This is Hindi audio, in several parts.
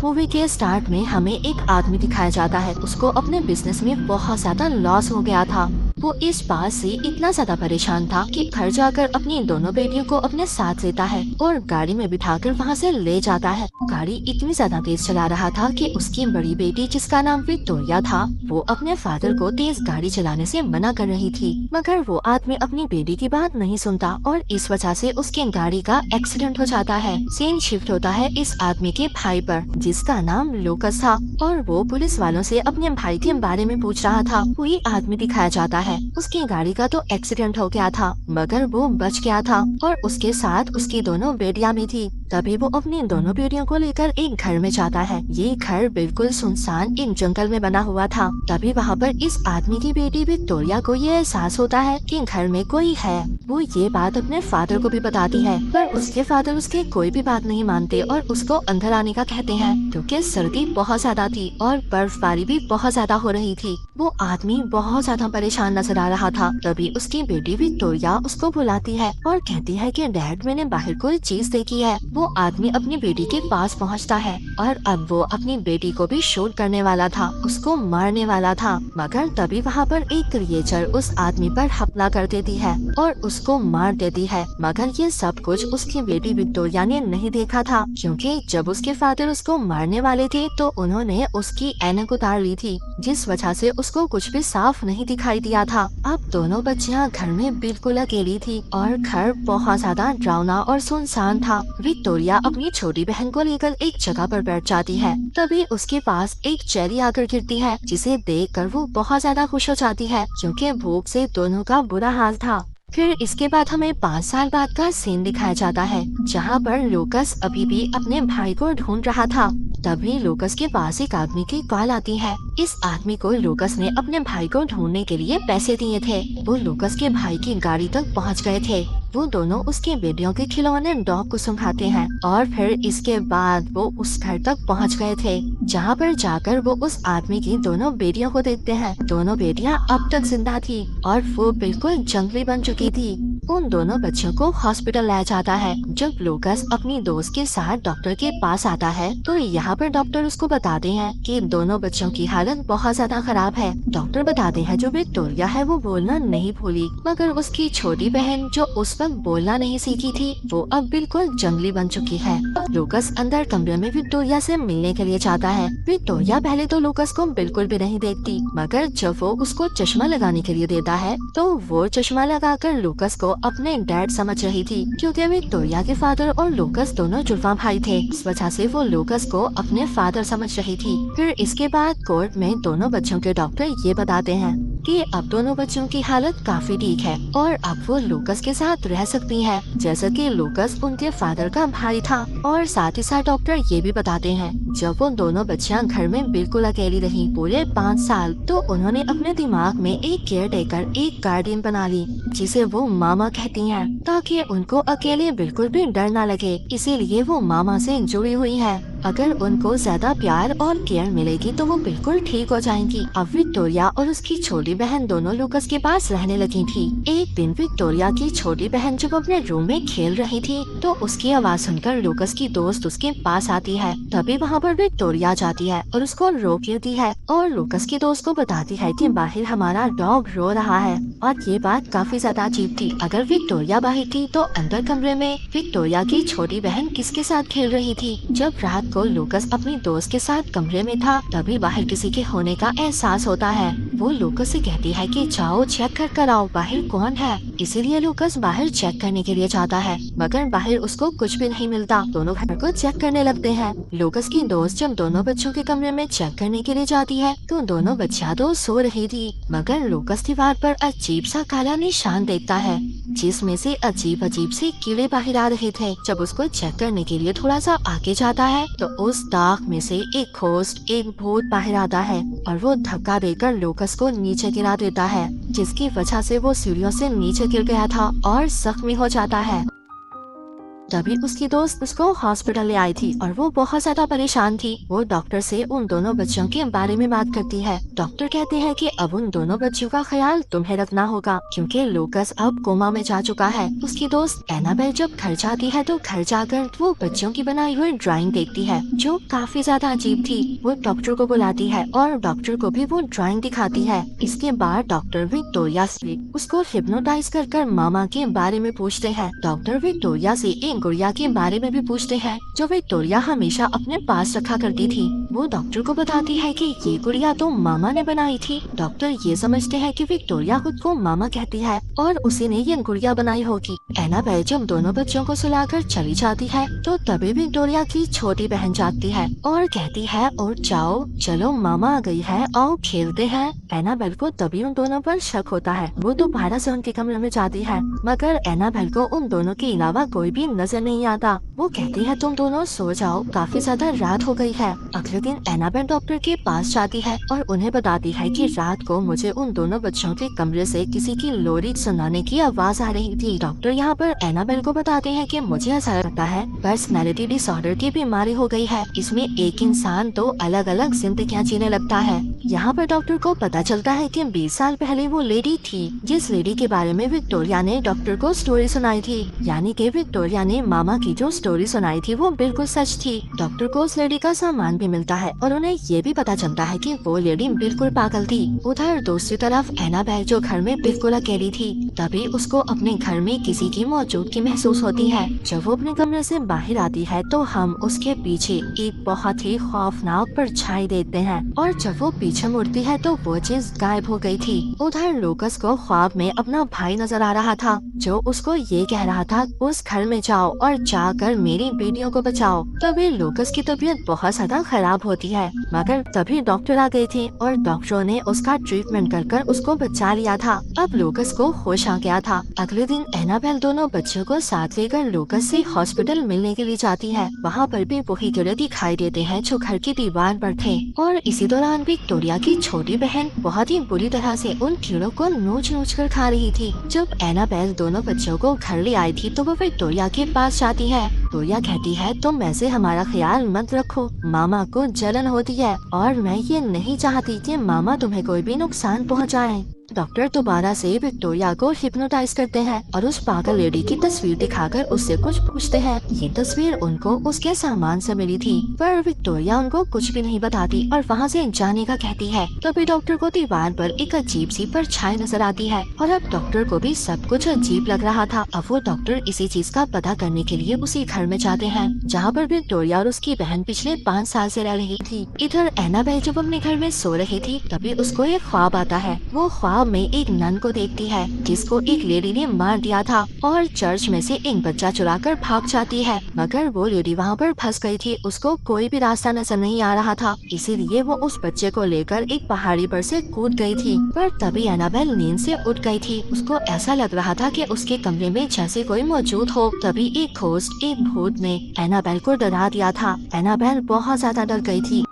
मूवी के स्टार्ट में हमें एक आदमी दिखाया जाता है। उसको अपने बिजनेस में बहुत ज्यादा लॉस हो गया था। वो इस बात से इतना ज्यादा परेशान था कि घर जाकर अपनी दोनों बेटियों को अपने साथ लेता है और गाड़ी में बिठाकर वहाँ से ले जाता है। गाड़ी इतनी ज्यादा तेज चला रहा था कि उसकी बड़ी बेटी, जिसका नाम विक्टोरिया था, वो अपने फादर को तेज गाड़ी चलाने से मना कर रही थी, मगर वो आदमी अपनी बेटी की बात नहीं सुनता और इस वजह से उसकी गाड़ी का एक्सीडेंट हो जाता है। सीन शिफ्ट होता है इस आदमी के भाई पर, जिसका नाम लूकस था, और वो पुलिस वालों से अपने भाई के बारे में पूछ रहा था। वही आदमी दिखाया जाता है। उसकी गाड़ी का तो एक्सीडेंट हो गया था, मगर वो बच गया था और उसके साथ उसकी दोनों बेटियां भी थी। तभी वो अपनी दोनों बेटियों को लेकर एक घर में जाता है। ये घर बिल्कुल सुनसान एक जंगल में बना हुआ था। तभी वहाँ पर इस आदमी की बेटी विक्टोरिया को ये एहसास होता है कि घर में कोई है। वो ये बात अपने फादर को भी बताती है, पर उसके फादर उसके कोई भी बात नहीं मानते और उसको अंदर आने का कहते हैं, क्योंकि सर्दी बहुत ज्यादा थी और बर्फबारी भी बहुत ज्यादा हो रही थी। वो आदमी बहुत ज्यादा परेशान नजर आ रहा था। तभी उसकी बेटी विक्टोरिया उसको बुलाती है और कहती है कि डैड, मैंने बाहर कोई चीज देखी है। वो आदमी अपनी बेटी के पास पहुंचता है और अब वो अपनी बेटी को भी शूट करने वाला था, उसको मारने वाला था, मगर तभी वहाँ पर एक क्रिएचर उस आदमी पर हमला कर देती है और उसको मार देती है। मगर ये सब कुछ उसकी बेटी विक्टोरिया ने नहीं देखा था, क्योंकि जब उसके फादर उसको मारने वाले थे तो उन्होंने उसकी ऐनक उतार ली थी, जिस वजह से उसको कुछ भी साफ नहीं दिखाई दिया था। अब दोनों बच्चियां घर में बिल्कुल अकेली थी और घर बहुत ज्यादा डरावना और सुनसान था। विक्टोरिया अपनी छोटी बहन को लेकर एक जगह पर बैठ जाती है। तभी उसके पास एक चेरी आकर गिरती है, जिसे देखकर वो बहुत ज्यादा खुश हो जाती है, क्योंकि भूख से दोनों का बुरा हाल था। फिर इसके बाद हमें 5 साल बाद का सीन दिखाया जाता है, जहाँ पर लूकस अभी भी अपने भाई को ढूंढ रहा था। तभी लूकस के पास एक आदमी की कॉल आती है। इस आदमी को लूकस ने अपने भाई को ढूंढने के लिए पैसे दिए थे। वो लूकस के भाई की गाड़ी तक पहुँच गए थे। वो दोनों उसके बेटियों के खिलौने डॉग को सुंघाते हैं और फिर इसके बाद वो उस घर तक पहुंच गए थे, जहां पर जाकर वो उस आदमी की दोनों बेटियों को देखते हैं। दोनों बेटियां अब तक जिंदा थी और वो बिल्कुल जंगली बन चुकी थी। उन दोनों बच्चों को हॉस्पिटल लाया जाता है। जब लूकस अपनी दोस्त के साथ डॉक्टर के पास आता है तो यहाँ पर डॉक्टर उसको बताते हैं कि दोनों बच्चों की हालत बहुत ज्यादा खराब है। डॉक्टर बताते हैं जो विक्टोरिया है वो बोलना नहीं भूली, मगर उसकी छोटी बहन जो उस वक्त बोलना नहीं सीखी थी, वो अब बिल्कुल जंगली बन चुकी है। लूकस अंदर कमरे में विक्टोरिया से मिलने के लिए जाता है। विक्टोरिया पहले तो लूकस को बिल्कुल भी नहीं देखती, मगर जब वो उसको चश्मा लगाने के लिए देता है तो वो चश्मा लगाकर लूकस को अपने डैड समझ रही थी, क्योंकि विक्टोरिया के फादर और लूकस दोनों जुड़वा भाई थे। इस वजह से वो लूकस को अपने फादर समझ रही थी। फिर इसके बाद कोर्ट में दोनों बच्चों के डॉक्टर ये बताते हैं कि अब दोनों बच्चों की हालत काफी ठीक है और अब वो लूकस के साथ रह सकती है, जैसा कि लूकस उनके फादर का भाई था। और साथ ही साथ डॉक्टर ये भी बताते हैं जब वो दोनों बच्चियां घर में बिल्कुल अकेली रही पूरे 5 साल, तो उन्होंने अपने दिमाग में एक केयर टेकर, एक गार्डियन बना ली, जिसे वो मामा कहती हैं, ताकि उनको अकेले बिल्कुल भी डर न लगे। इसीलिए वो मामा से जुड़ी हुई है। अगर उनको ज्यादा प्यार और केयर मिलेगी तो वो बिल्कुल ठीक हो जाएंगी। अब विक्टोरिया और उसकी छोटी बहन दोनों लूकस के पास रहने लगी थी। एक दिन विक्टोरिया की छोटी बहन जब अपने रूम में खेल रही थी तो उसकी आवाज सुनकर लूकस की दोस्त उसके पास आती है। तभी वहाँ पर विक्टोरिया जाती है और उसको रोक लेती है और लूकस की दोस्त को बताती है कि बाहर हमारा डॉग रो रहा है। और ये बात काफी ज्यादा अजीब थी। अगर विक्टोरिया बाहर थी तो अंदर कमरे में विक्टोरिया की छोटी बहन किसके साथ खेल रही थी। जब रात को लूकस अपनी दोस्त के साथ कमरे में था तभी बाहर किसी के होने का एहसास होता है। वो लूकस से कहती है कि जाओ चेक कर आओ बाहर कौन है। इसीलिए लूकस बाहर चेक करने के लिए जाता है, मगर बाहर उसको कुछ भी नहीं मिलता। दोनों घर को चेक करने लगते हैं। लूकस की दोस्त जब दोनों बच्चों के कमरे में चेक करने के लिए जाती है तो दोनों बच्चियां तो सो रही थी, मगर लूकस दीवार पर अजीब सा काला निशान देखता है, जिसमें से अजीब अजीब से कीड़े बाहर आ रहे थे। जब उसको चेक करने के लिए थोड़ा सा आगे जाता है तो उस दाग में से एक घोस्ट, एक भूत बाहर आता है और वो धक्का देकर लूकस को नीचे गिरा देता है, जिसकी वजह से वो सीढ़ियों से नीचे गिर गया था और जख्मी हो जाता है। तभी उसकी दोस्त उसको हॉस्पिटल ले आई थी और वो बहुत ज्यादा परेशान थी। वो डॉक्टर से उन दोनों बच्चों के बारे में बात करती है। डॉक्टर कहते हैं कि अब उन दोनों बच्चों का ख्याल तुम्हें रखना होगा क्योंकि लूकस अब कोमा में जा चुका है। उसकी दोस्त एनाबेल जब घर जाती है तो घर जाकर वो बच्चों की बनाई हुई ड्राइंग देखती है जो काफी ज्यादा अजीब थी। वो डॉक्टर को बुलाती है और डॉक्टर को भी वो ड्राइंग दिखाती है। इसके बाद डॉक्टर विक्टोरिया से उसको हिप्नोटाइज कर मामा के बारे में पूछते हैं। डॉक्टर विक्टोरिया से एक गुड़िया के बारे में भी पूछते हैं जो विक्टोरिया हमेशा अपने पास रखा करती थी। वो डॉक्टर को बताती है कि ये गुड़िया तो मामा ने बनाई थी। डॉक्टर ये समझते हैं कि विक्टोरिया खुद को मामा कहती है और उसी ने ये गुड़िया बनाई होगी। एनाबेल जब दोनों बच्चों को सुलाकर चली जाती है तो तभी विक्टोरिया की छोटी बहन जागती है और कहती है और जाओ चलो मामा आ गई है, आओ खेलते हैं। एनाबेल को तभी उन दोनों पर शक होता है। वो दोबारा से उनके कमरे में जाती है मगर एनाबेल को उन दोनों के अलावा कोई भी नजर नहीं आता। वो कहती है तुम दोनों सो जाओ, काफी ज्यादा रात हो गई है। अगले दिन एनाबेल डॉक्टर के पास जाती है और उन्हें बताती है कि रात को मुझे उन दोनों बच्चों के कमरे से किसी की लोरी सुनाने की आवाज आ रही थी। डॉक्टर यहाँ पर एनाबेल को बताते हैं कि मुझे ऐसा लगता है पर्सनैलिटी डिसऑर्डर की बीमारी हो गई है। इसमें एक इंसान तो अलग अलग जिंदगियाँ जीने लगता है। यहाँ पर डॉक्टर को पता चलता है कि 20 साल पहले वो लेडी थी जिस लेडी के बारे में विक्टोरिया ने डॉक्टर को स्टोरी सुनाई थी। यानी कि विक्टोरिया ने मामा की जो स्टोरी सुनाई थी वो बिल्कुल सच थी। डॉक्टर को उस लेडी का सामान भी मिलता है और उन्हें ये भी पता चलता है कि वो लेडी बिल्कुल पागल थी। उधर दूसरी तरफ एनाबेल जो घर में बिल्कुल अकेली थी तभी उसको अपने घर में किसी की मौजूदगी महसूस होती है। जब वो अपने कमरे से बाहर आती है तो हम उसके पीछे एक बहुत ही खौफनाक परछाई देखते हैं और जब वो पीछे मुड़ती है तो वो चीज गायब हो गई थी। उधर लूकस को ख्वाब में अपना भाई नजर आ रहा था जो उसको ये कह रहा था उस घर में जाओ और जाकर मेरी बेटियों को बचाओ। तभी लूकस की तबीयत बहुत ज्यादा खराब होती है मगर तभी डॉक्टर आ गए थे और डॉक्टरों ने उसका ट्रीटमेंट कर उसको बचा लिया था। अब लूकस को होश आ गया था। अगले दिन एनाबेल दोनों बच्चों को साथ लेकर लूकस से हॉस्पिटल मिलने के लिए जाती है। वहाँ पर भी वही कीड़े दिखाई देते हैं जो घर की दीवार पर थे और इसी दौरान विक्टोरिया की छोटी बहन बहुत ही बुरी तरह से उन कीड़ों को नोच कर खा रही थी। जब एनाबेल दोनों बच्चों को घर ले आई थी तो वो विक्टोरिया के पास जाती है। विक्टोरिया कहती है तुम ऐसे हमारा ख्याल मत रखो, मामा को जलन होती है और मैं ये नहीं चाहती कि मामा तुम्हें कोई भी नुकसान पहुँचाए। डॉक्टर दोबारा से विक्टोरिया को हिप्नोटाइज करते हैं और उस पागल लेडी की तस्वीर दिखाकर उससे कुछ पूछते हैं। ये तस्वीर उनको उसके सामान से मिली थी पर विक्टोरिया उनको कुछ भी नहीं बताती और वहाँ से जाने का कहती है। तभी डॉक्टर को दीवार पर एक अजीब सी परछाई नजर आती है और अब डॉक्टर को भी सब कुछ अजीब लग रहा था। अब वो डॉक्टर इसी चीज का पता करने के लिए उसी घर में जाते हैं जहाँ पर विक्टोरिया और उसकी बहन पिछले 5 साल से रह रही थी। इधर एनाबेल जब अपने घर में सो रही थी तभी उसको एक ख्वाब आता है। वो ख्वाब में एक नन को देखती है जिसको एक लेडी ने मार दिया था और चर्च में से एक बच्चा चुराकर भाग जाती है मगर वो लेडी वहाँ पर फंस गई थी। उसको कोई भी रास्ता नजर नहीं आ रहा था इसीलिए वो उस बच्चे को लेकर एक पहाड़ी पर से कूद गई थी। पर तभी एनाबेल नींद से उठ गई थी। उसको ऐसा लग रहा था कि उसके कमरे में जैसे कोई मौजूद हो। तभी एक घोस्ट, एक भूत ने एनाबेल को डरा दिया था। एनाबेल बहुत ज्यादा डर गई थी।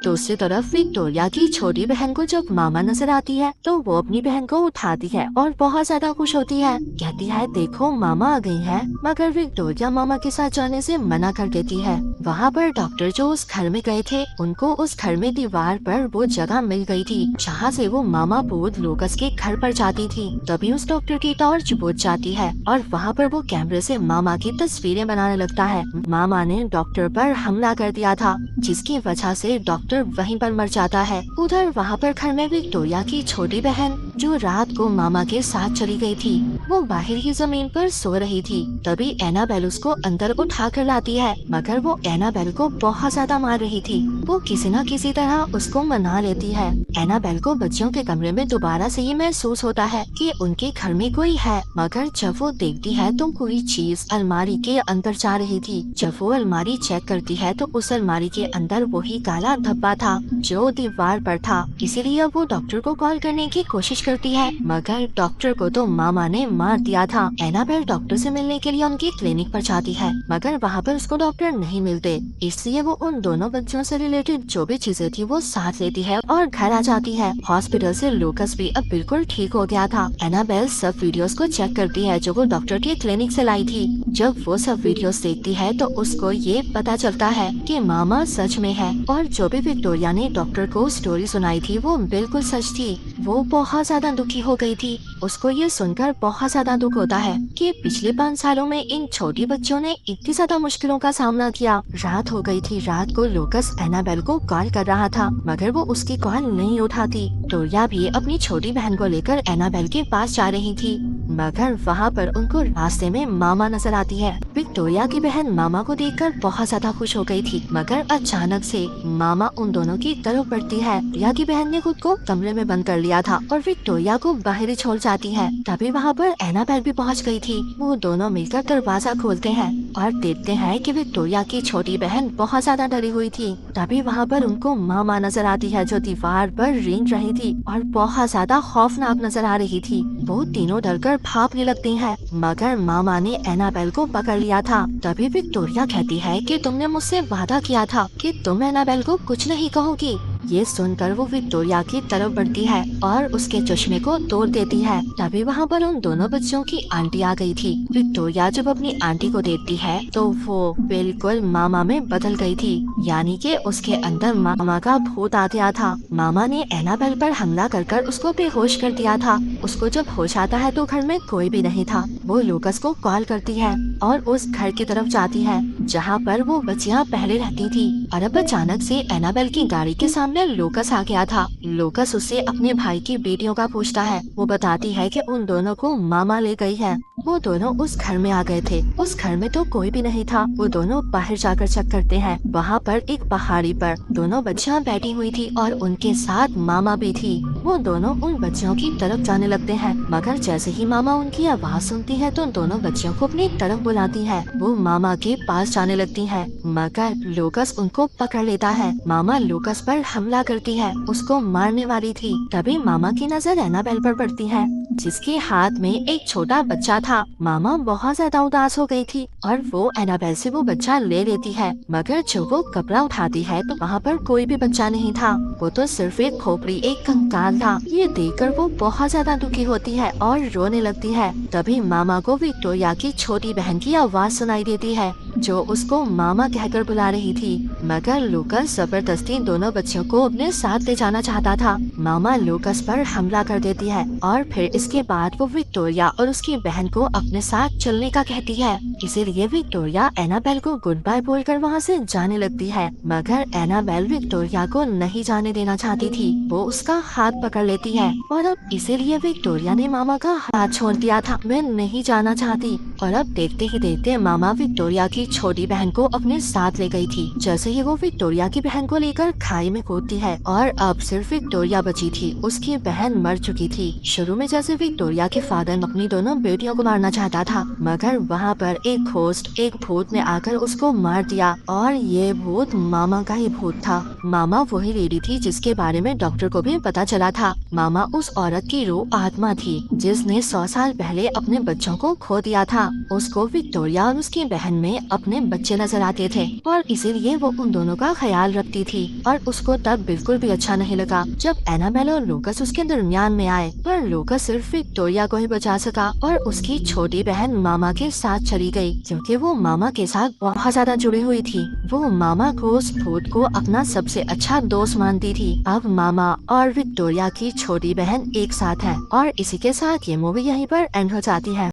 दूसरी तरफ विक्टोरिया की छोटी बहन को जब मामा नजर आती है तो वो अपनी बहन को उठाती है और बहुत ज्यादा खुश होती है। कहती है देखो मामा आ गई है मगर विक्टोरिया मामा के साथ जाने से मना कर देती है। वहाँ पर डॉक्टर जो उस घर में गए थे उनको उस घर में दीवार पर वो जगह मिल गई थी जहाँ से वो मामा भूत लूकस के घर पर जाती थी। तभी उस डॉक्टर की टॉर्च बुझ जाती है और वहाँ पर वो कैमरे से मामा की तस्वीरें बनाने लगता है। मामा ने डॉक्टर पर हमला कर दिया था जिसकी वजह से डॉक्टर वहीं पर मर जाता है। उधर वहाँ पर घर में विक्टोरिया की छोटी बहन जो रात को मामा के साथ चली गई थी वो बाहर ही जमीन पर सो रही थी। तभी एनाबेल उसको अंदर उठा कर लाती है मगर वो एनाबेल को बहुत ज्यादा मार रही थी। वो किसी न किसी तरह उसको मना लेती है। एनाबेल को बच्चों के कमरे में दोबारा से ये महसूस होता है कि उनके घर में कोई है मगर जब वो देखती है तो कोई चीज अलमारी के अंदर जा रही थी। जब वो अलमारी चेक करती है तो उस अलमारी के अंदर वही काला धब्बा था जो दीवार पर था। इसीलिए वो डॉक्टर को कॉल करने की कोशिश करती है, मगर डॉक्टर को तो मामा ने मार दिया था। एनाबेल डॉक्टर से मिलने के लिए उनकी क्लिनिक पर जाती है, मगर वहाँ पर उसको डॉक्टर नहीं मिलते, इसलिए वो उन दोनों बच्चों से रिलेटेड जो भी चीजें थी वो साथ लेती है और घर आ जाती है। हॉस्पिटल से लूकस भी अब बिल्कुल ठीक हो गया था। एनाबेल सब वीडियोस को चेक करती है जो वो डॉक्टर के क्लिनिक से लाई थी। जब वो सब वीडियोस देखती है तो उसको ये पता चलता है कि मामा सच में है, और जो भी विक्टोरिया ने डॉक्टर को स्टोरी सुनाई थी वो बिल्कुल सच थी। वो बहुत ज्यादा दुखी हो गई थी। उसको ये सुनकर बहुत ज्यादा दुख होता है कि पिछले 5 सालों में इन छोटी बच्चों ने इतनी ज्यादा मुश्किलों का सामना किया। रात हो गई थी। रात को लूकस एनाबेल को कॉल कर रहा था, मगर वो उसकी कॉल नहीं उठाती। विक्टोरिया भी अपनी छोटी बहन को लेकर एनाबेल के पास जा रही थी, मगर वहाँ पर उनको रास्ते में मामा नजर आती है। विक्टोरिया की बहन मामा को देखकर बहुत ज्यादा खुश हो गई थी, मगर अचानक से मामा उन दोनों की तरफ बढ़ती है। विक्टोरिया की बहन ने खुद को कमरे में बंद कर लिया था और विक्टोरिया को बाहर ही छोड़ जाती है। तभी वहाँ पर एनाबेल भी पहुँच गई थी। वो दोनों मिलकर दरवाजा खोलते हैं और देखते हैं कि विक्टोरिया की छोटी बहन बहुत ज्यादा डरी हुई थी। तभी वहाँ पर उनको मामा नजर आती है जो दीवार पर रेंग रही थी और बहुत ज्यादा खौफनाक नजर आ रही थी। वो तीनों डरकर भागने लगती हैं, मगर मामा ने एनाबेल को पकड़ लिया था। तभी विक्टोरिया कहती है कि तुमने मुझसे वादा किया था कि तुम एनाबेल को कुछ नहीं कहोगी। ये सुनकर वो विक्टोरिया की तरफ बढ़ती है और उसके चश्मे को तोड़ देती है। तभी वहाँ पर उन दोनों बच्चों की आंटी आ गई थी। विक्टोरिया जब अपनी आंटी को देखती है तो वो बिल्कुल मामा में बदल गई थी, यानी कि उसके अंदर मामा का भूत आ गया था। मामा ने एनाबेल पर हमला कर उसको बेहोश कर दिया था। उसको जब होश आता है तो घर में कोई भी नहीं था। वो लूकस को कॉल करती है और उस घर की तरफ जाती है जहाँ पर वो बच्चियाँ पहले रहती थी। और अब अचानक से एनाबेल की गाड़ी के सामने लूकस आ गया था। लूकस उससे अपने भाई की बेटियों का पूछता है। वो बताती है कि उन दोनों को मामा ले गई है। वो दोनों उस घर में आ गए थे। उस घर में तो कोई भी नहीं था। वो दोनों बाहर जाकर चेक करते हैं। वहाँ पर एक पहाड़ी पर दोनों बच्चियाँ बैठी हुई थी और उनके साथ मामा भी थी। वो दोनों उन बच्चियों की तरफ जाने लगते हैं, मगर जैसे ही मामा उनकी आवाज सुनती है तो दोनों बच्चियों को अपनी तरफ बुलाती है। वो मामा के पास जाने लगती है, मगर लूकस उनको पकड़ लेता है। मामा लूकस पर हमला करती है, उसको मारने वाली थी। तभी मामा की नजर एनाबेल पर पड़ती है, जिसके हाथ में एक छोटा बच्चा था। मामा बहुत ज्यादा उदास हो गई थी और वो एनाबेल से वो बच्चा ले लेती है, मगर जब वो कपड़ा उठाती है तो वहाँ पर कोई भी बच्चा नहीं था। वो तो सिर्फ एक खोपड़ी, एक कंकाल था। ये देखकर वो बहुत ज्यादा दुखी होती है और रोने लगती है। तभी मामा को विक्टोरिया की छोटी बहन की आवाज सुनाई देती है जो उसको मामा कहकर बुला रही थी, मगर लूकस जबरदस्ती दोनों बच्चों को अपने साथ ले जाना चाहता था। मामा लूकस पर हमला कर देती है और फिर इसके बाद वो विक्टोरिया और उसकी बहन को अपने साथ चलने का कहती है। इसीलिए विक्टोरिया एनाबेल को गुड बाय बोलकर वहाँ से जाने लगती है, मगर एनाबेल विक्टोरिया को नहीं जाने देना चाहती थी। वो उसका हाथ पकड़ लेती है और अब इसीलिए विक्टोरिया ने मामा का हाथ छोड़ दिया था। मैं नहीं जाना चाहती। और अब देखते ही देखते मामा विक्टोरिया की छोटी बहन को अपने साथ ले गई थी। जैसे ही वो विक्टोरिया की बहन को लेकर खाई में कूदती है और अब सिर्फ विक्टोरिया बची थी। उसकी बहन मर चुकी थी। शुरू में जैसे विक्टोरिया के फादर अपनी दोनों बेटियों को मारना चाहता था, मगर वहाँ पर एक घोस्ट, एक भूत ने आकर उसको मार दिया और ये भूत मामा का ही भूत था। मामा वही लेडी थी जिसके बारे में डॉक्टर को भी पता चला था। मामा उस औरत की रूह आत्मा थी जिसने 100 साल पहले अपने बच्चों को खो दिया था। उसको विक्टोरिया और उसकी बहन में अपने बच्चे नजर आते थे और इसीलिए वो उन दोनों का ख्याल रखती थी। और उसको तब बिल्कुल भी अच्छा नहीं लगा जब एनाबेल और लूकस उसके दरमियान में आए, पर लूकस सिर्फ विक्टोरिया को ही बचा सका और उसकी छोटी बहन मामा के साथ चली गई, क्योंकि वो मामा के साथ बहुत ज्यादा जुड़ी हुई थी। वो मामा को उस भूत को अपना सबसे अच्छा दोस्त मानती थी। अब मामा और विक्टोरिया की छोटी बहन एक साथ है और इसी के साथ ये मूवी यहीं पर एंड हो जाती है।